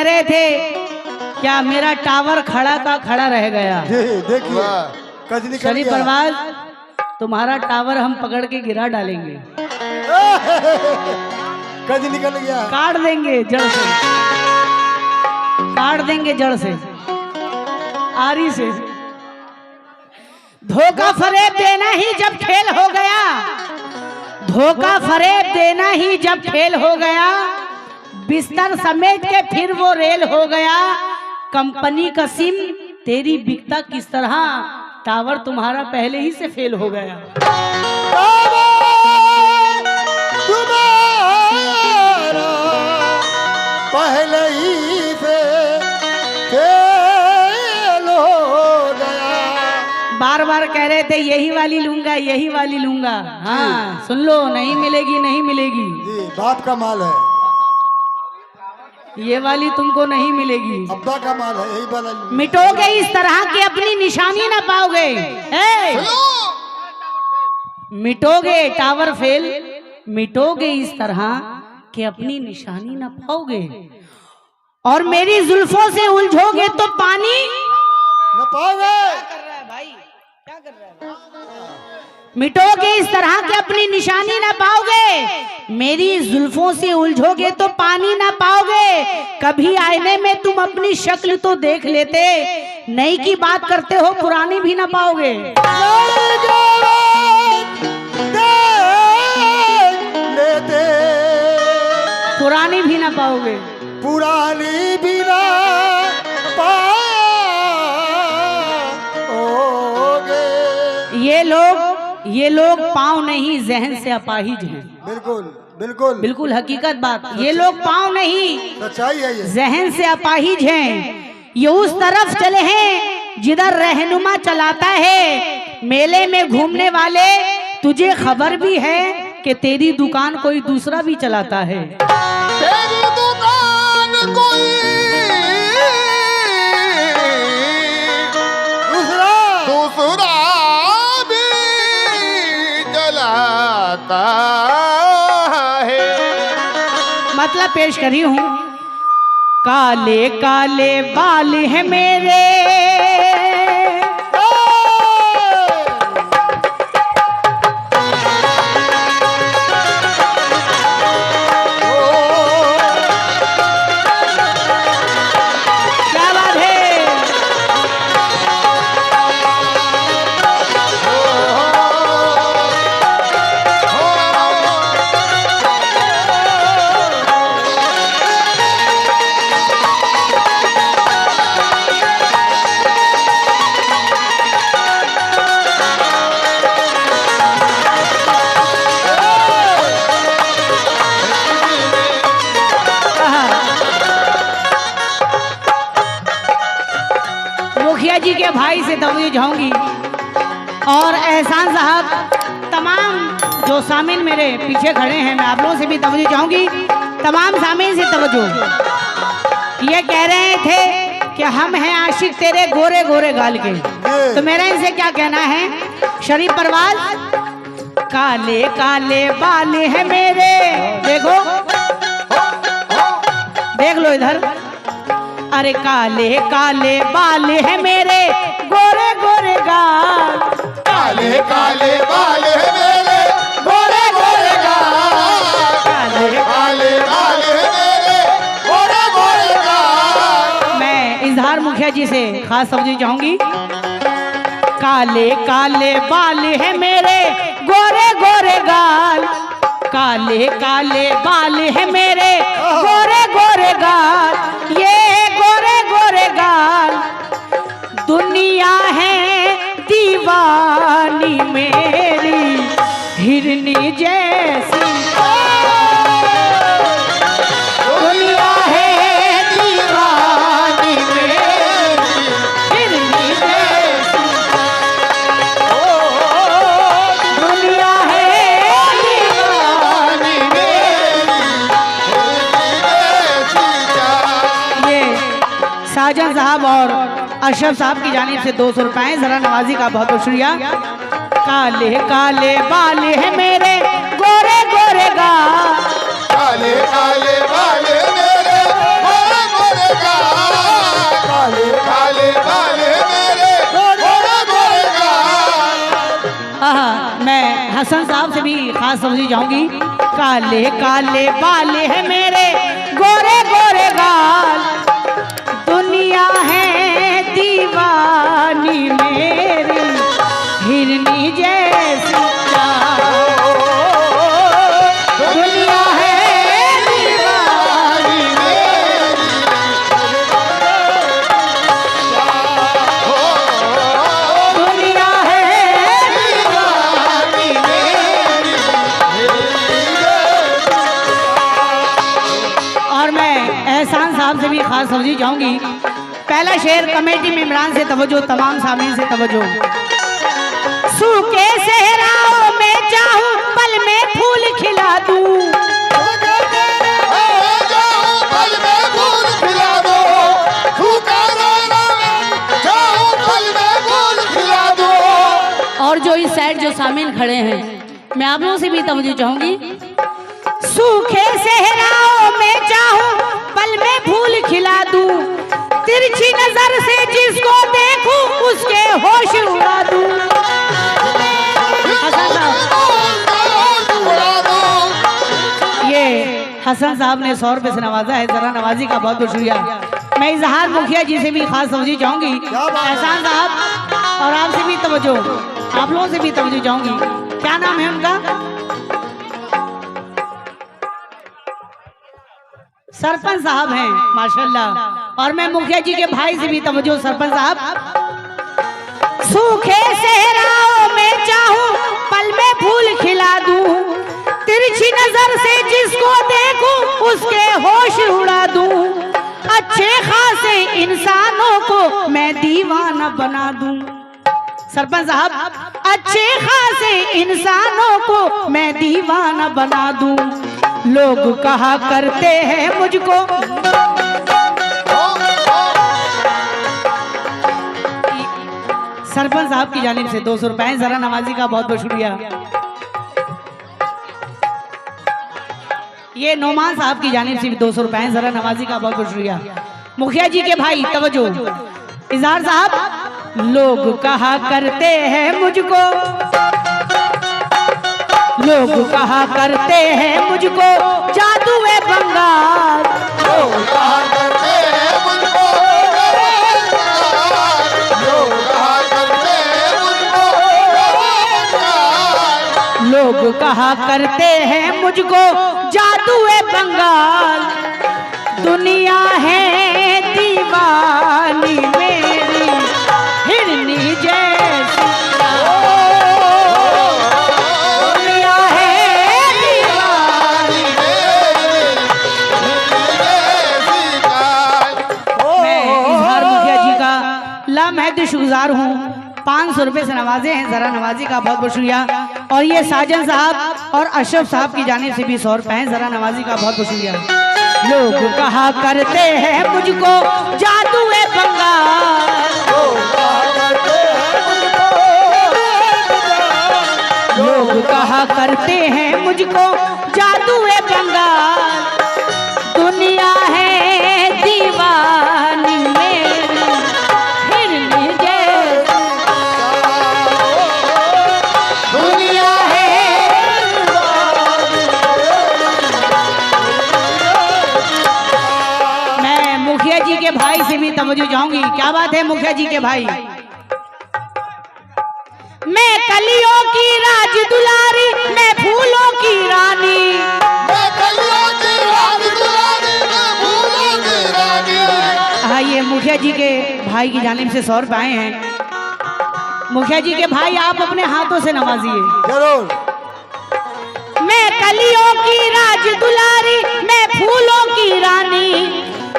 रहे थे क्या मेरा टावर खड़ा का खड़ा रह गया। देखिए कजनी शरीफ परवाज तुम्हारा टावर हम पकड़ के गिरा डालेंगे, कज निकल गया, काट देंगे जड़ से, काट देंगे जड़ से, आरी से। धोखा फरेब देना ही जब खेल हो गया, धोखा फरेब देना ही जब खेल हो गया, बिस्तर समेट के फिर वो रेल हो गया। कंपनी का सिम तेरी बिकता किस तरह, टावर तुम्हारा पहले ही से फेल हो गया। तुम्हारा पहले ही से फेल हो गया। बार बार कह रहे थे यही वाली लूंगा, यही वाली लूंगा। हाँ सुन लो, नहीं मिलेगी, नहीं मिलेगी जी, बाप का माल है, ये वाली तुमको नहीं मिलेगी, अब्बा का माल है, यही वाला मिटोगे इस तरह की अपनी निशानी ना पाओगे। मिटोगे टावर फेल, मिटोगे इस तरह कि अपनी निशानी ना पाओगे, और मेरी जुल्फों से उलझोगे तो पानी न पाओगे। क्या कर रहा है? मिटोगे इस तरह के अपनी निशानी ना पाओगे, मेरी जुल्फों से उलझोगे तो पानी ना पाओगे। कभी आईने में तुम अपनी शक्ल तो देख लेते, नई की बात करते हो पुरानी भी ना पाओगे। पुरानी भी ना पाओगे, पुरानी भी ना पाओगे। ये लोग पाँव नहीं जहन से अपाहिज हैं। बिल्कुल बिल्कुल बिल्कुल हकीकत बात, ये लोग पाँव नहीं सच्चाई है ये, जहन से अपाहिज हैं। ये उस तरफ चले हैं जिधर रहनुमा चलाता है। मेले में घूमने वाले तुझे खबर भी है कि तेरी दुकान कोई दूसरा भी चलाता है। तेरी दुकान कोई दूसरा भी चलाता है। मतलब पेश करी हूँ, काले काले बाल है मेरे, मुखिया जी के भाई से तवज्जो चाहूंगी, और एहसान साहब, तमाम जो सामिन मेरे पीछे खड़े हैं, मैं आप लोगों से भी तवज्जो चाहूंगी, तमाम सामिन से तवज्जो। ये कह रहे थे कि हम हैं आशिक तेरे गोरे गोरे गाल के, तो मेरा इनसे क्या कहना है। शरीफ परवाज, काले काले बाल है मेरे, देखो देख लो इधर, अरे काले काले बाल है मेरे, गोरे गोरे गाल, काले काले बाल है मेरे, गोरे गोरे गाल, काले काले बाल है मेरे, गोरे गोरे गाल। मैं इजहार मुखिया जी से खास तवज्जो चाहूंगी, काले काले बाल है मेरे, गोरे गोरे गाल, काले काले बाल है मेरे, गोरे गोरे गाल, ये गोरे गोरे गाल, दुनिया है दीवानी मेरी हिरनी जैसी, दुनिया है दीवानी मेरी हिरनी जैसी, दुनिया है दीवानी साजन साहब और अशरफ साहब की जानिब से 200 रुपए जरा नवाजी का बहुत बहुत शुक्रिया। काले काले बाल है मेरे, गोरे गोरे गाल, काले काले बाल है मेरे, गोरे गोरे हसन साहब से भी खास समझी जाऊंगी। काले काले बाल है मेरे, गोरे गोरे गाल, दुनिया है दीवानी मेरी, हिरनी जैसी चाल, दुनिया है दीवानी दुनिया है दीवानी और मैं एहसान साहब से भी खास समझी जाऊंगी। पहला शेर कमेटी में इमरान से तवज्जो, तमाम सामीन से तवज्जो। सूखे सहराओं में चाहूं पल में फूल खिला दूं, पल में फूल खिला दो, सूखा सहरा में चाहूं पल में फूल खिला दो। और जो इस साइड जो सामीन खड़े हैं, मैं आप लोगों से भी तवज्जो चाहूंगी। सूखे सहराओं में चाहूं पल में फूल खिला दूं, तिरछी नजर से जिसको देखूं उसके होश उड़ा दूं। ये हसन साहब ने 100 रुपए से नवाजा है, जरा नवाजी का बहुत बहुत शुक्रिया। मैं इजहार मुखिया जी से भी खास समझी चाहूंगी। एहसान साहब और आपसे भी तवज्जो, आप लोगों से भी तवज्जो चाहूंगी। क्या नाम है उनका? सरपंच साहब हैं माशाल्लाह। और मैं मुखिया जी के भाई से भी तवज्जो, सरपंच साहब। सूखे सहराओं में चाहूं पल में फूल खिला दूं, तिरछी नजर से जिसको देखूं उसके होश उड़ा दूं, अच्छे खासे इंसानों को मैं दीवाना बना दूं। सरपंच साहब, अच्छे खासे इंसानों को मैं दीवाना बना दूं, लोग कहा करते हैं मुझको। सरपंच साहब की जानिब से 200 रुपए, जरा नवाजी का बहुत बहुत शुक्रिया। ये नोमान साहब की जानिब से भी 200 रुपए, जरा नवाजी का बहुत बहुत शुक्रिया। मुखिया जी के भाई तवज्जो, इजहार साहब। लोग कहा करते हैं मुझको, लोग कहा करते हैं मुझको जादुए बंगाल, लोग कहा करते हैं मुझको, लोग कहा करते हैं मुझको, लोग कहा करते हैं मुझको जादुए बंगाल, दुनिया है दीवानी मेरी, हिरनी जैसी दुनिया है दीवानी। मैं इजहार मुखिया जी का लामहद शुक्रगुजार हूँ। 500 रुपए से नवाजे हैं, जरा नवाजी का बहुत बहुत शुक्रिया। और ये साजन साहब और अशरफ साहब की जानिब से भी 100 रुपए हैं, जरा नवाजी का बहुत बहुत शुक्रिया। लोग कहा करते हैं मुझको जादुए बंगाल, लोग कहा करते हैं मुझको जादुए बंगाल, दुनिया है दीवानी मेरी, हिरनी जैसी दुनिया है। मैं मुखिया जी के भाई से भी तवज्जो चाहूंगी। क्या बात है मुखिया जी के भाई? मैं कलियों की राज दुलारी, मैं फूलों की रानी, मैं कलियों की राज दुलारी, मैं फूलों की रानी। हाँ, ये मुखिया जी के भाई की जानिब से 100 रुपए आए हैं। मुखिया जी के भाई आप अपने हाथों से नवाजिए। जरूर। मैं कलियों की राज दुलारी, मैं फूलों की रानी,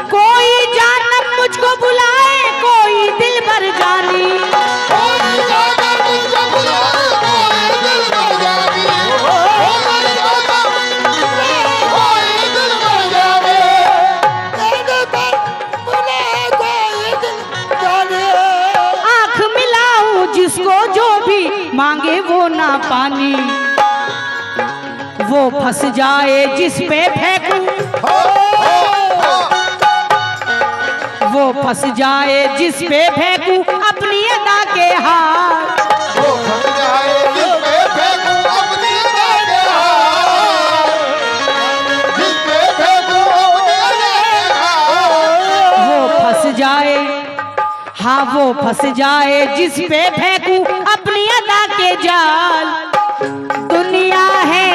कोई जानम मुझको बुलाए, कोई दिल भर जानी, कोई जाना मुझको बुलाए, कोई दिल भर जानी, कोई जाना कोई दिल भर जाने, तेरे पर बुलाए कोई दिल जाने। आँख मिलाऊं जिसको जो भी मांगे वो ना पानी, वो फंस जाए जिस पे फेंकूं, वो फंस जाए जिस पे फेंकूं अपनी अदा के हाथ, वो फंस जाए जिस पे फेंकूं अपनी जाए, हाँ वो फंस जाए जिस पे फेंकूं अपनी अदा के जाल। दुनिया है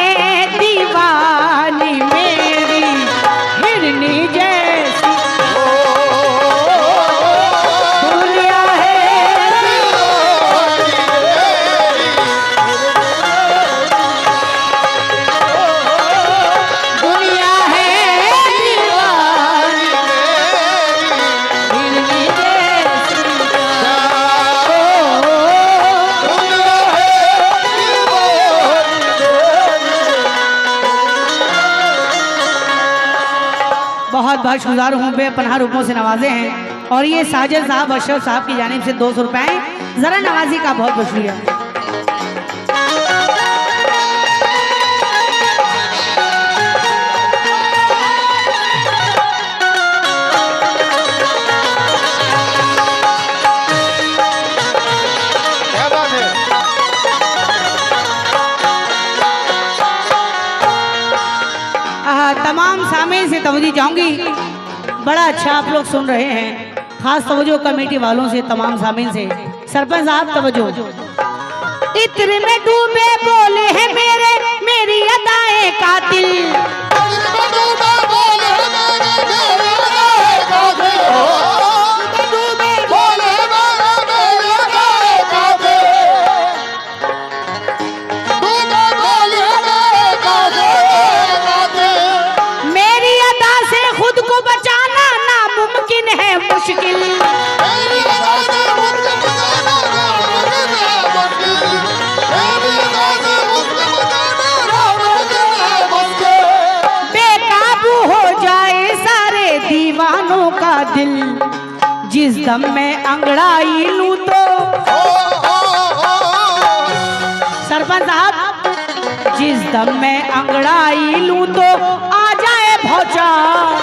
दीवानी मेरी हिरनी जैसी, दुनिया है दुनिया है दीवानी हिरनी जैसी। बहुत बहुत शुक्रिया हूँ, बेपनाह रूपों से नवाजे हैं। और ये साजिद साहब अशरफ साहब की जानिब से 200 रुपए जरा नवाजी का बहुत बहुत शुक्रिया। क्या बात है। तमाम सामने से तवज्जो चाहूंगी, बड़ा अच्छा आप लोग सुन रहे हैं। खास तवज्जो कमेटी वालों से, तमाम सामीन से। सरपंच साहब तवज्जो। इत्र में डूबे बोले हैं मेरे, मेरी अदाएं कातिल। मेरी अदा से खुद को बचाना नामुमकिन है, मुश्किल। बेकाबू हो जाए सारे दीवानों का दिल, जिस दम में अंगड़ाई लूं तो। सरपंच साहब, जिस दम में अंगड़ाई लूं तो आ जाए भौचाल।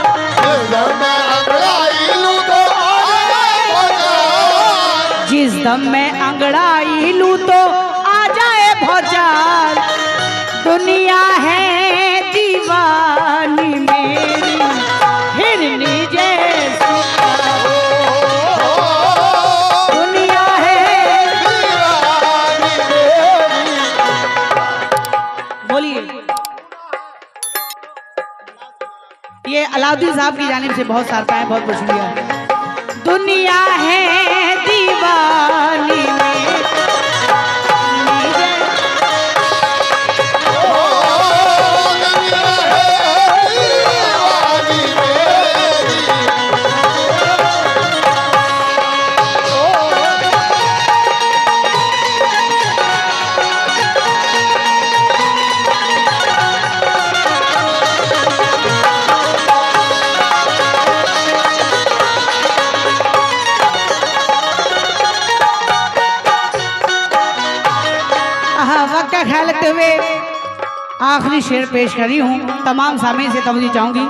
जिस दम में अंगड़ाई लूं तो आ जाए भौचाल। दुनिया है दीवानी मेरी हिरनी जैसी, दुनिया है। बोलिए। ये अलाउद्दीन साहब की जानिब से बहुत सारा है, बहुत बहुत शुक्रिया। दुनिया है दीवानी में वक्त का ख्याल रखते हुए आखिरी शेर पेश करी हूँ। तमाम सामीन से तवज्जो चाहूंगी।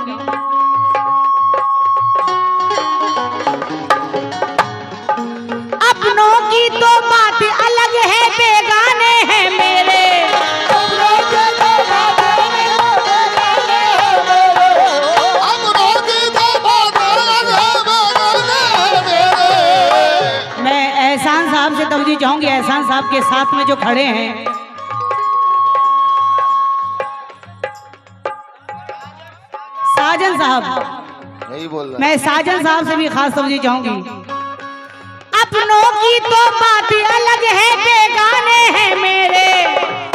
अपनों की तो बात अलग है, बेगाने हैं मेरे। मैं एहसान साहब से तवज्जो चाहूंगी, एहसान साहब के साथ में जो खड़े हैं। साजन साहब, यही बोल रहा। मैं साजन साहब से भी खास तवज्जो चाहूंगी। अपनों की तो बात अलग है, बेगाने हैं मेरे।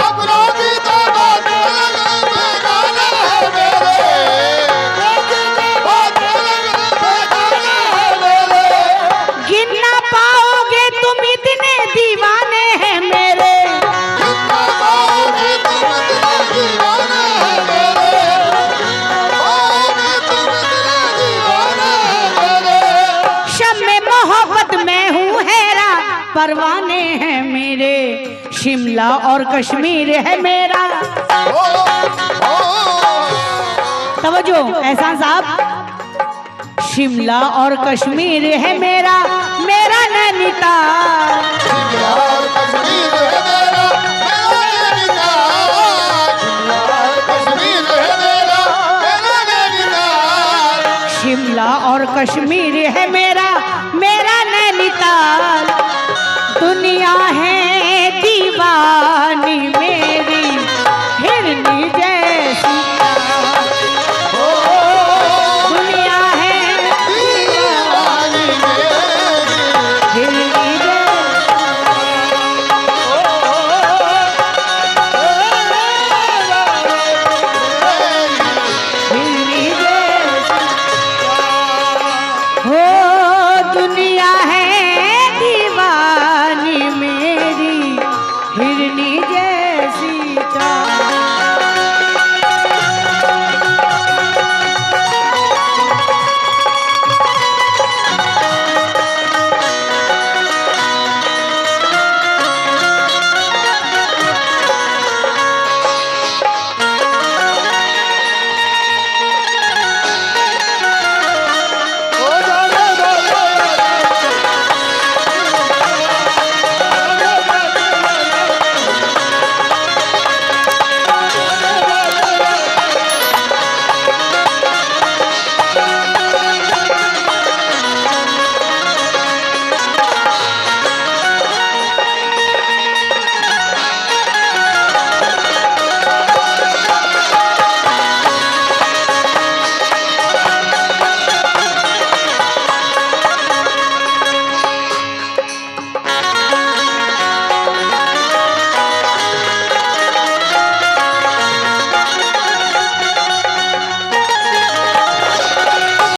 अपनों की तो बात अलग है, बेगाने हैं मेरे। गिन ना पाओगे तुम इतने दीवाने हैं मेरे। शम्मे मोहब्बत में हूँ हैरा, परवाने हैं मेरे। शिमला और कश्मीर है मेरा। तवज्जो एहसान साहब। शिमला और कश्मीर है मेरा, मेरा नैनीताल। शिमला और कश्मीर है मेरा मेरा नैनीताल। दुनिया है